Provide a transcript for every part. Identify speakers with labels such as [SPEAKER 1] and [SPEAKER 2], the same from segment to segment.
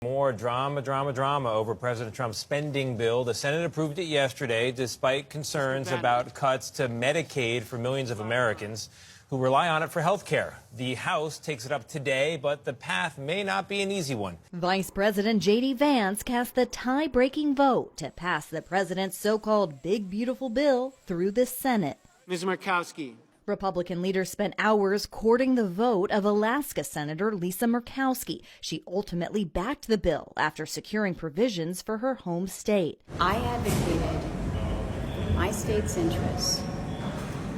[SPEAKER 1] More drama over President Trump's spending bill. The Senate approved it yesterday, despite concerns about cuts to Medicaid for millions of Americans who rely on it for health care. The House takes it up today, but the path may not be an easy one.
[SPEAKER 2] Vice President J.D. Vance cast the tie-breaking vote to pass the president's so-called big, beautiful bill through the Senate.
[SPEAKER 3] Ms. Murkowski.
[SPEAKER 2] Republican leaders spent hours courting the vote of Alaska Senator Lisa Murkowski. She ultimately backed the bill after securing provisions for her home state.
[SPEAKER 4] I advocated my state's interests.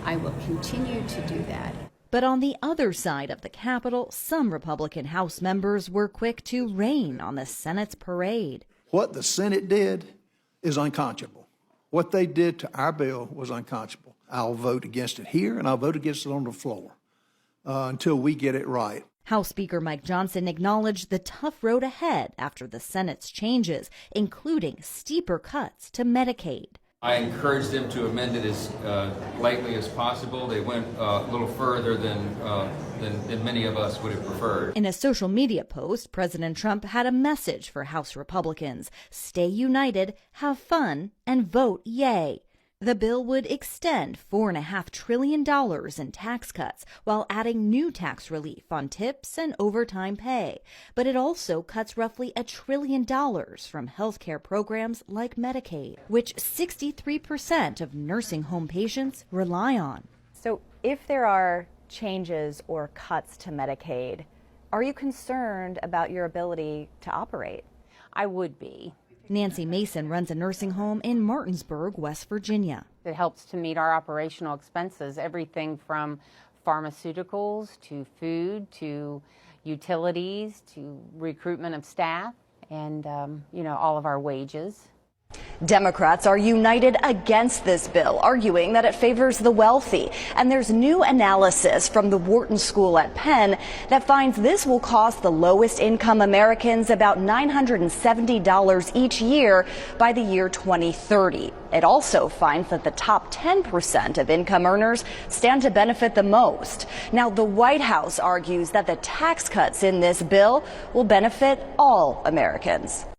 [SPEAKER 4] I will continue to do that.
[SPEAKER 2] But on the other side of the Capitol, some Republican House members were quick to rain on the Senate's parade.
[SPEAKER 5] What the Senate did is unconscionable. What they did to our bill was unconscionable. I'll vote against it here, and I'll vote against it on the floor until we get it right.
[SPEAKER 2] House Speaker Mike Johnson acknowledged the tough road ahead after the Senate's changes, including steeper cuts to Medicaid.
[SPEAKER 6] I encouraged them to amend it as lightly as possible. They went a little further than many of us would have preferred.
[SPEAKER 2] In a social media post, President Trump had a message for House Republicans: stay united, have fun, and vote yay. The bill would extend $4.5 trillion in tax cuts while adding new tax relief on tips and overtime pay. But it also cuts roughly $1 trillion from health care programs like Medicaid, which 63% of nursing home patients rely on.
[SPEAKER 7] So if there are changes or cuts to Medicaid, are you concerned about your ability to operate?
[SPEAKER 8] I would be.
[SPEAKER 2] Nancy Mason runs a nursing home in Martinsburg, West Virginia.
[SPEAKER 8] It helps to meet our operational expenses, everything from pharmaceuticals to food to utilities to recruitment of staff and, all of our wages.
[SPEAKER 7] Democrats are united against this bill, arguing that it favors the wealthy. And there's new analysis from the Wharton School at Penn that finds this will cost the lowest income Americans about $970 each year by the year 2030. It also finds that the top 10% of income earners stand to benefit the most. Now, the White House argues that the tax cuts in this bill will benefit all Americans.